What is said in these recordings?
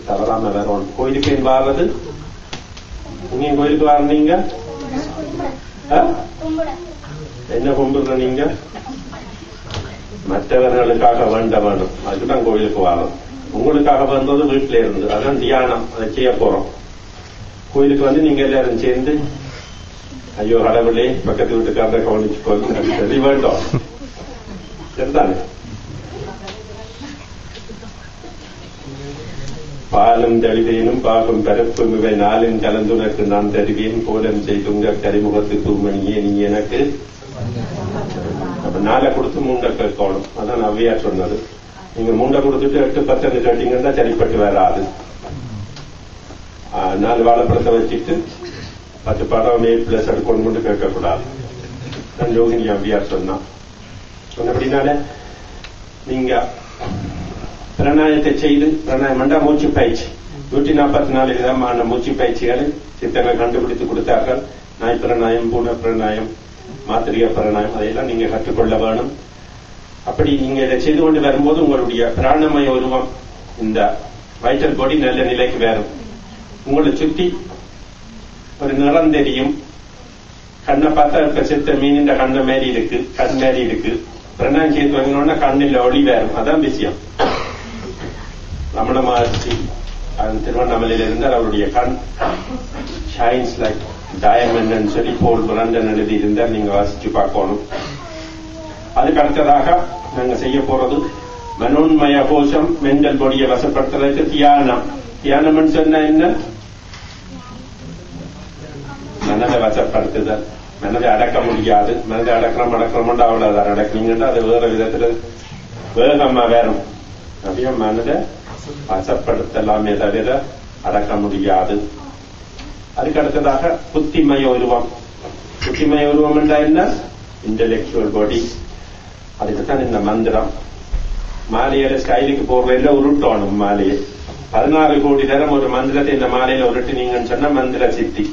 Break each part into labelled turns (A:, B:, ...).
A: தவறாம வரணும். கோயிலுக்கு வாரது நீங்க கோயிலுக்கு வாரீங்க என்ன கும்பிடுற நீங்க மற்றவர்களுக்காக வேண்ட வேணும். அதுக்குதான் கோயிலுக்கு வாரம். உங்களுக்காக வந்தது வீட்டில இருந்து அதான் தியானம். அதை செய்ய போறோம். கோயிலுக்கு வந்து நீங்க எல்லாரும் சேர்ந்து ஐயோ கடவுளே பக்கத்து வீட்டுக்காரரை கவனிச்சுக்கோங்க சொல்லி வேண்டாம். சரிதானே? பாலும் தழுவேனும் பாகும் பரப்பும் இவை நாளும் கலந்துனக்கு நான் தருவேன் கோலம் செய்துங்க கரிமுகத்து தூமணியே நீ எனக்கு. அப்ப 4 கொடுத்து 3 கேட்கணும். அதான் அவ்வையா சொன்னது. நீங்க 3 கொடுத்துட்டு 8 10 கேட்டீங்கன்னா சரிப்பட்டு வராது. 4 வாழைப்பழத்தை வச்சுட்டு 10 படம் பிளஸ் எடுக்கணும் கொண்டு கேட்கக்கூடாது. நான் யோகினி அவ்வையா சொன்னான். சொன்னபடினால நீங்க பிரணாயத்தை செய்து பிரணாயம் என்றா மூச்சு பயிற்சி 144 விதமான மூச்சு பயிற்சிகளை சித்தர்கள் கண்டுபிடித்து கொடுத்தார்கள். நாய் பிரணாயம், பூனை பிரணாயம், மாத்திரிய பிரணாயம், அதையெல்லாம் நீங்க கற்றுக்கொள்ள வேணும். அப்படி நீங்க இதை செய்து கொண்டு வரும்போது உங்களுடைய பிராணமய உருவம் இந்த வைட்டல் பாடி நல்ல நிலைக்கு வரும். உங்களை சுற்றி ஒரு நிறம் தெரியும். கண்ணை பார்த்தா இப்ப செத்த மீனின் கண்ண மாரி இருக்கு, கண் மாரி இருக்கு. பிரணாயம் செய்து வாங்கினோன்னா கண்ணில் ஒளி வரும். அதான் விஷயம். ரமண மகர்ஷி திருவண்ணாமலையில இருந்தால் அவருடைய கண் ஷைன்ஸ் லைக் டயமண்ட் சொல்லி போல் பிரண்டன் எழுதி இருந்தால் நீங்க வாசிச்சு பார்க்கணும். அதுக்கு அடுத்ததாக நாங்க செய்ய போறது மனோன்மய கோஷம் மென்டல் பொடியை வசப்படுத்துறதுக்கு தியானம். தியானம் சொன்னா என்ன? மனதை வசப்படுத்துதல். மனதை அடக்க முடியாது. மனதை அடக்கிறோம் அவ்வளவுதான். அடக்குனீங்கன்னா அது வேற விதத்துல வேகமா வேறும். அப்படியே மனதை வசப்படுத்தலாமே தவிர அடக்க முடியாது. அதுக்கு அடுத்ததாக புத்திமய உருவம். புத்திமய உருவம் என்றா என்ன? இன்டெலெக்சுவல் பாடி. அதுக்குத்தான் இந்த மந்திரம். மாலையில ஸ்டைலுக்கு போடுறதுல உருட்டணும். மாலையை 16 கோடி தரம் ஒரு மந்திரத்தை இந்த மாலையில உருட்டினீங்கன்னு சொன்னா மந்திர சித்தி.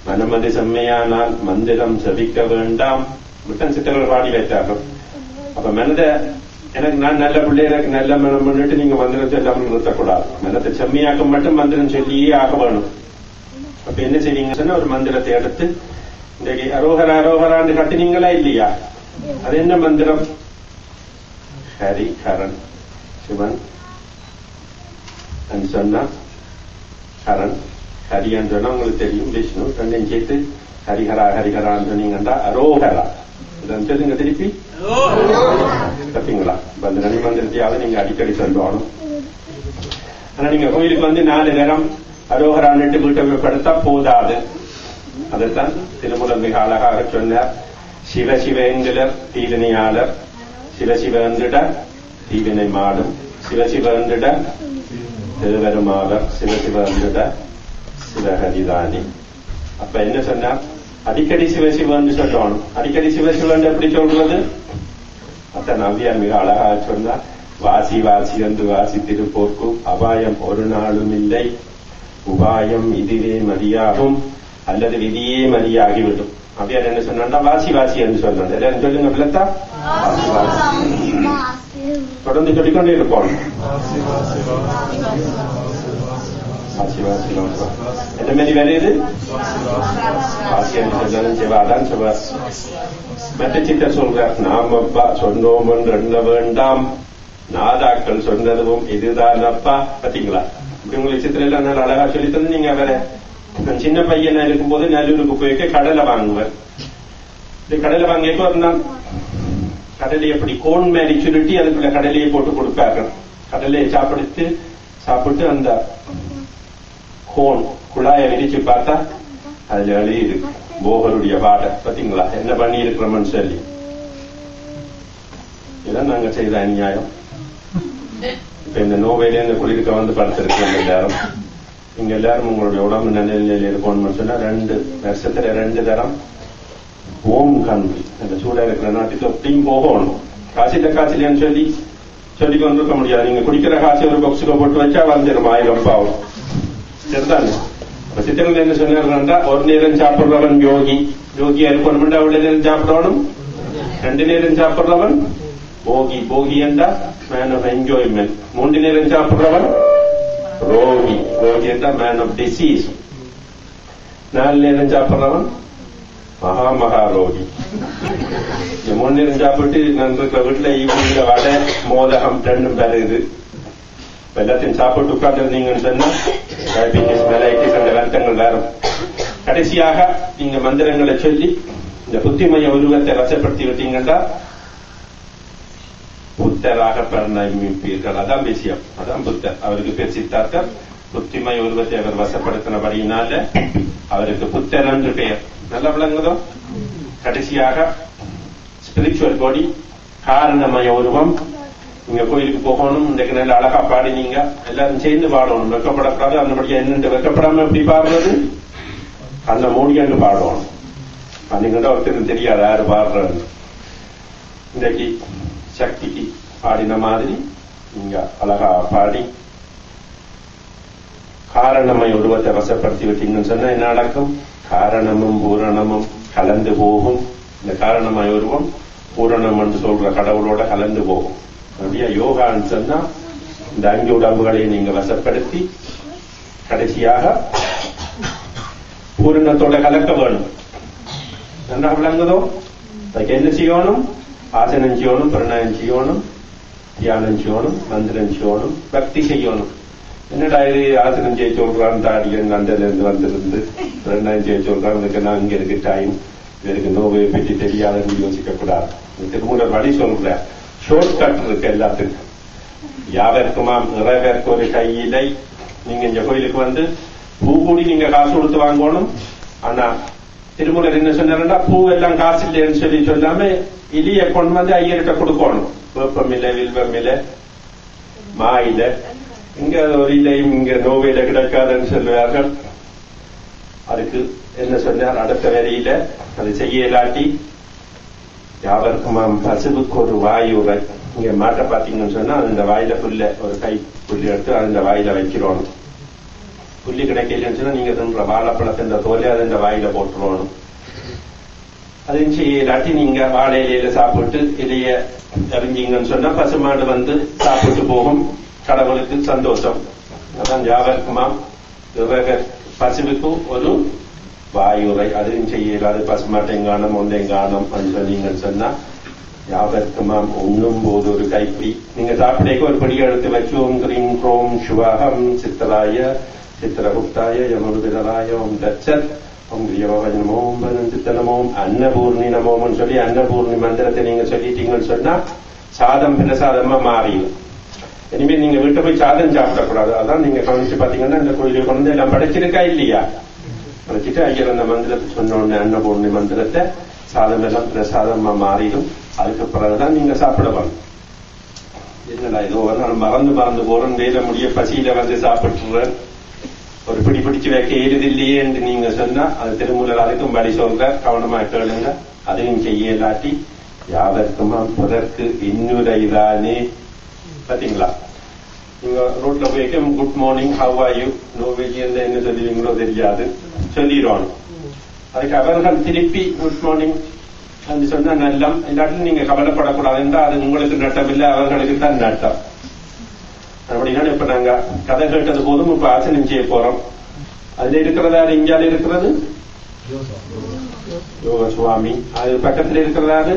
A: மனமது செம்மையானால் மந்திரம் செபிக்க வேண்டாம். புத்தன் சித்தர்கள் பாடி வைத்தார்கள். அப்ப மனத எனக்கு நான் நல்ல பிள்ளைகளுக்கு நல்ல மனம் பண்ணிட்டு நீங்க மந்திரம் சொல்லாமல் நிறுத்தக்கூடாது. மனத்தை செம்மையாக்க மட்டும் மந்திரம் சொல்லியே ஆக வேணும். அப்ப என்ன செய்வீங்கன்னு சொன்னா ஒரு மந்திரத்தை எடுத்து இன்றைக்கு அரோகரா அரோகரான்னு கட்டினீங்களா இல்லையா? அது என்ன மந்திரம்? ஹரி ஹரன் சிவன் சொன்னா ஹரன் ஹரியான்னு சொன்னா உங்களுக்கு தெரியும். விஷ்ணு ரெண்டையும் சேர்த்து ஹரிஹரா ஹரிஹரான்னு சொன்னீங்கன்னா அரோகரா. இதான் சொல்லுங்க திருப்பி. பார்த்தீங்களா? அந்த நடி மந்திரத்தையாவது நீங்க அடிக்கடி சொல்லணும். ஆனா நீங்க கோயிலுக்கு வந்து 4 நேரம் அரோகரான்ட்டு வீட்டமைப்படுத்தா போதாது. அதைத்தான் திருமூலர் மிக அழகாக சொன்னார். சிவ சிவேந்திரர் தீவினையாளர், சிவ சிவேந்திட தீவினை மாடும், சிவ சிவேந்திட திருவருமாவர், சிவ சிவேந்திட சிவஹரிதானி. அப்ப என்ன சொன்னார்? அடிக்கடி சிவசிவன் சொல்லணும். அடிக்கடி சிவசிவன் எப்படி சொல்றது? அத்தன் நவ்யார் மிக அழகாக சொன்னார். வாசி வாசி என்று வாசி திருப்போர்க்கும் அபாயம் ஒரு நாளும் இல்லை. உபாயம் இதுவே மதியாகும் அல்லது விதியே மதியாகிவிடும். அவ்வியார் என்ன சொன்னா வாசி வாசி என்று சொல்றாங்க. எல்லாரும் சொல்லுங்க பிள்ளத்தா. வாசி வாசி தொடர்ந்து சொல்லிக்கொண்டே இருப்போம். என்ன மாதிரி வருது? வாசியாதான் சொல்ற. மற்ற சித்தர் சொல்ற நாமப்பா சொன்னோம் என்று எண்ண வேண்டாம், நாதாக்கள் சொன்னதும் இதுதான் அப்பா. பாத்தீங்களா? இப்படி உங்களுக்கு சித்திரம் எல்லாம் நல்லா அழகா சொல்லி தந்து நீங்க வேற சின்ன பையனா இருக்கும்போது நல்லூருக்கு போய்க்க கடலை வாங்குவேன். கடலை வாங்கிட்டு ஒரு நாள் கடலை எப்படி கோன் மாதிரி சுருட்டி அதுக்குள்ள கடலையை போட்டு கொடுப்பாங்க. கடலையை சாப்பிட்டு அந்த கோன் குழாயை விரிச்சு பார்த்தா அதுல எழுதி இருக்கு போகருடைய பாட. பாத்தீங்களா என்ன பண்ணி இருக்கிறோம்னு சொல்லி. இதான் நாங்க செய்த அநியாயம். இப்ப இந்த நோவேல இந்த குளிர்க்க வந்து படுத்திருக்கோம். எல்லாரும் நீங்க எல்லாரும் உங்களுடைய உடம்பு நல்ல நிலையில இருக்கணும்னு சொன்னா 2 வருஷத்துல 2 தரம் ஓம் கல்வி அந்த சூடா இருக்கிற நாட்டுக்கு எப்படியும் போகணும். காசிலன்னு சொல்லி கொண்டிருக்க முடியாது. நீங்க குடிக்கிற காசை ஒரு பாக்ஸுக்கு போட்டு வச்சா வந்துடும் 1000 பாவம். சரிதானே? அப்ப சித்திரங்கள் என்ன சொன்னா ஒரு நேரம் சாப்பிடுறவன் யோகி. யோகியா இருக்கணும். அவ்வளவு நேரம் சாப்பிடணும். 2 நேரம் சாப்பிடுறவன் போகி. போகி என்றா மேன் ஆஃப் என்ஜாய்மெண்ட். 3 நேரம் சாப்பிடுறவன் ரோகி. ரோகி என்றா மேன் ஆஃப் டிசீஸ். 4 நேரம் சாப்பிட்றவன் மகா ரோகி. 3 நேரம் சாப்பிட்டு நான் இருக்கிற வீட்டுல ஈவினிங்ல வடை மோதகம் 2 பெருகுது. எல்லாத்தையும் சாப்பிட்டு உட்கார்ந்துருந்தீங்கன்னு சொன்னா டயபிட்டிஸ் மெலைட்டிஸ் அந்த வருத்தங்கள் வேறும். கடைசியாக நீங்க மந்திரங்களை சொல்லி இந்த புத்திமய உருவத்தை வசப்படுத்தி விட்டீங்கன்னா புத்தராக பரிணமிப்பீர்கள். அதான் விஷயம். அதான் புத்தர். அவருக்கு பேர் சித்தார்த்தர். புத்திமய உருவத்தை அவர் வசப்படுத்தினபடியினால அவருக்கு புத்தர் என்று பெயர். நல்லா விளங்குதோ? கடைசியாக ஸ்பிரிச்சுவல் பாடி காரணமய உருவம். நீங்க கோயிலுக்கு போகணும். இன்றைக்கு நல்ல அழகா பாடினீங்க. எல்லாரும் சேர்ந்து பாடணும். வெக்கப்படக்கூடாது. அந்தபடியா என்ன வெக்கப்படாம எப்படி பாடுறது? அந்த மூடியாண்டு பாடணும். அன்னைக்கு ஒருத்தருக்கு தெரியாது யாரு பாடுறது. இன்றைக்கு சக்திக்கு பாடின மாதிரி நீங்க அழகா பாடி காரணமய உருவத்தை வசப்படுத்தி விட்டீங்கன்னு சொன்னா என்ன நடக்கும்? காரணமும் பூரணமும் கலந்து போகும். இந்த காரணமய உருவம் பூரணம் என்று சொல்ற கடவுளோட கலந்து போகும். அப்படியா யோகான்னு சொன்னா இந்த 5 உடம்புகளை நீங்க வசப்படுத்தி கடைசியாக பூரணத்தோட கலக்க வேணும். என்ன விளங்குதோ? அதுக்கு என்ன செய்யணும்? ஆசனம் செய்யணும், பிரணயம் செய்யணும், தியானம் செய்யணும், மந்திரம் செய்யணும், பக்தி செய்யணும். என்னடா இது ஆசனம் செய்ய சொல்றான் தாடியன் அந்தல இருந்து வந்திருந்து பிரணயம் செய்ய சொல்றான். இதுக்கு நான் இங்க இருக்கு டைம், இதற்கு நோவை பற்றி தெரியாதுன்னு யோசிக்க கூடாது. திருமூலர் வழி சொல்ற ஷார்ட் கட் இருக்கு எல்லாத்துக்கும். யாவருக்குமாம் இறைவருக்கு ஒரு கையிலை. நீங்க இந்த கோயிலுக்கு வந்து பூ கூடி நீங்க காசு கொடுத்து வாங்கணும். ஆனா திருமூலர் என்ன சொன்னாருன்னா பூ எல்லாம் காசு இல்லைன்னு சொல்லி சொல்லாம இலிய கொண்டு வந்து ஐயர்கிட்ட கொடுக்கணும். வேப்பம் இலை, வில்வம் இலை, மா இலை. இங்க ஒரு இலையும் இங்க நோவையில கிடைக்காதுன்னு சொல்லுவார்கள். அதுக்கு என்ன சொன்னார்? அடுத்த வரையில அது செய்ய இல்லாட்டி யாவருக்குமாம் பசுவுக்கு ஒரு வாய் உரை. இங்க மாட்டை பாத்தீங்கன்னு சொன்னா அந்த வாயில புல்ல ஒரு கை புள்ளி எடுத்து அந்த வாயில வைக்கிறோம். புள்ளி கிடைக்கலன்னு சொன்னா நீங்க தின்ற வாழைப்பழத்தின் தோலை அது வாயில போட்டுருவோம். அதையும் செய்ய இல்லாட்டி நீங்க வாழை இலையில சாப்பிட்டு இலைய எறிஞ்சிங்கன்னு சொன்னா பசுமாடு வந்து சாப்பிட்டு போகும். கடவுளுக்கு சந்தோஷம். அதான் யாவருக்குமாம் பசுவுக்கு ஒரு வாயுரை. அதையும் செய்ய இல்லாது பசுமாட்டைங்கானம் ஒன்றைங்கானம் சொன்னீங்கன்னு சொன்னா யாவருக்குமாம் உண்ணும் போது ஒரு கைப்பிடி நீங்க சாப்பிடக்க ஒரு படி எடுத்து வச்சு ஓம் கிரீம் க்ரோம் சிவாகம் சித்தராய சித்திரகுப்தாய யமுருபிதராய ஓம் தச்சத் ஓம் கிரியவனமோம் சித்தனமோம் அன்னபூர்ணி நமோம்னு சொல்லி அன்னபூர்ணி மந்திரத்தை நீங்க சொல்லிட்டீங்கன்னு சொன்னா சாதம் பிரசாதமா மாறிடும். இனிமே நீங்க வீட்டை போய் சாதம் சாப்பிடக்கூடாது. அதான் நீங்க கவனிச்சு பாத்தீங்கன்னா இந்த கோயிலுக்கு கொண்டு எல்லாம் படைச்சிருக்கா இல்லையா? படைச்சிட்டு ஐயர் அந்த மந்திரத்தை சொன்ன உடனே அன்னபூர்ணி மந்திரத்தை சாதம் எல்லாம் பிரசாதமா மாறிடும். அதுக்கு பிறகுதான் நீங்க சாப்பிடலாம். என்னடா இது ஒரு நாள் மறந்து போறோம், வேலை முடிய பசியில வந்து சாப்பிட்டுறேன், ஒரு பிடி பிடிச்சு வைக்க ஏறுதில்லையே என்று நீங்க சொன்னா அது திருமூலர் அதுக்கும் படி சொல்ற. கவனமா கேளுங்க. அதையும் செய்ய இல்லாட்டி யாவருக்குமா பிறர்க்கு இன்னுரைதானே. பாத்தீங்களா? நீங்க ரோட்ல போய் good morning how are you know வெளியே என்ன சொல்லுவீங்களோ தெரியாது சொல்லிடுவாங்க. அதுக்கு அவர்கள் திருப்பி குட் மார்னிங் அப்படி சொன்னா நல்லம். இல்லாட்டி நீங்க கவலைப்படக்கூடாது என்றால் அது உங்களுக்கு நட்டம் இல்லை, அவர்களுக்கு தான் நட்டம். அப்படின்னா இப்ப நாங்க கதை கேட்டது போதும் இப்ப ஆசனம் செய்ய போறோம். அதுல இருக்கிறதா இந்தியால இருக்கிறது யோக சுவாமி. அது பக்கத்தில் இருக்கிறதாரு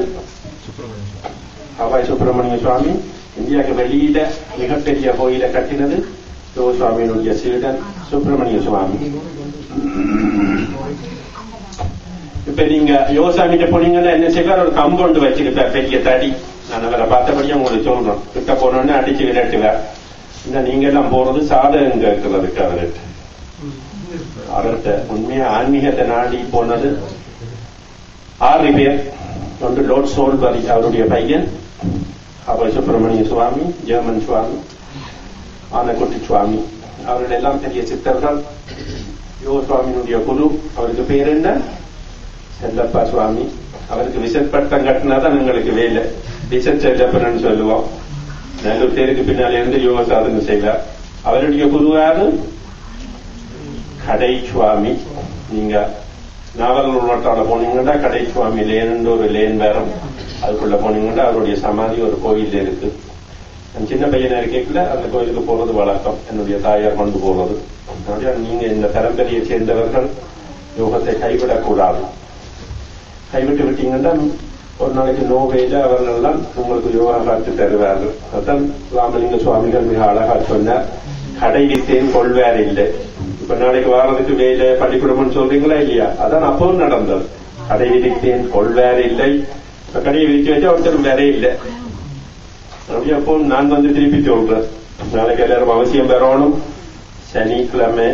A: ஹவாய் சுப்பிரமணிய சுவாமி. இந்தியாவுக்கு வெளியில மிகப்பெரிய கோயில கட்டினது யோக சுவாமியினுடைய சீடன் சுப்பிரமணிய சுவாமி. இப்ப நீங்க யோகசாமிட்ட போனீங்கன்னா என்ன செய்வார்? ஒரு கம்பவுண்டு வச்சிருப்பார், பெரிய தடி. நான் அவரை பார்த்தபடியும் உங்களுக்கு சொல்றோம். கிட்ட போனோன்னு அடிச்சு விரட்டுவார். இந்த நீங்க எல்லாம் போறது சாதகம் கேட்கறதுக்கு அவர்கிட்ட உண்மையா ஆன்மீகத்தை நாடி போனது 6 பேர். ஒன்று லோட் சோல்பரி அவருடைய பையன் அபய் சுப்பிரமணிய சுவாமி, ஜெர்மன் சுவாமி, ஆனக்குட்டி சுவாமி. அவர்கள் எல்லாம் பெரிய சித்தர்கள். யோக சுவாமியினுடைய குரு. அவருக்கு பேர் என்ன? செல்லப்பா சுவாமி. அவருக்கு விசத் பட்டம் கட்டினாதான் எங்களுக்கு வேலை. விசத் செல்லப்பன்னு சொல்லுவோம். நல்லூர் தேருக்கு பின்னாலே இருந்து யோக சாதனை செய்வார். அவருடைய குரு யாரு? கடை சுவாமி. நீங்க நாவல் உள்நாட்டால போனீங்கன்னா கடை சுவாமி லேன் ஒரு லேன் வேறும். அதுக்குள்ள போனீங்கன்னா அவருடைய சமாதி ஒரு கோயில் இருக்கு. சின்ன பையனா இருக்கேக்குல அந்த கோயிலுக்கு போறது வழக்கம், என்னுடைய தாயார் கொண்டு போறது. நீங்க இந்த பரம்பரையை சேர்ந்தவர்கள் யோகத்தை கைவிடக்கூடாது. கைவிட்டு விட்டீங்கன்னா ஒரு நாளைக்கு நோவையில அவர்கள்லாம் உங்களுக்கு யோகா காத்து தருவார்கள். அதான் ராமலிங்க சுவாமிகள் மிக அழகா சொன்னார், கடை வித்தேன் கொள்வார் இல்லை. இப்ப நாளைக்கு வாரத்துக்கு வேலை பள்ளிக்கூடம்னு சொல்றீங்களா இல்லையா? அதான் அப்பவும் நடந்தது. கடை விதித்தேன் கொள்வார் இல்லை. இப்ப கடையை விரிச்சு வச்சா ஒருத்தரும் வேற இல்லை. அப்போ நான் திருப்பி சொல்றேன், நாளைக்கு எல்லாரும் அவசியம் பெறணும். சனிக்கிழமை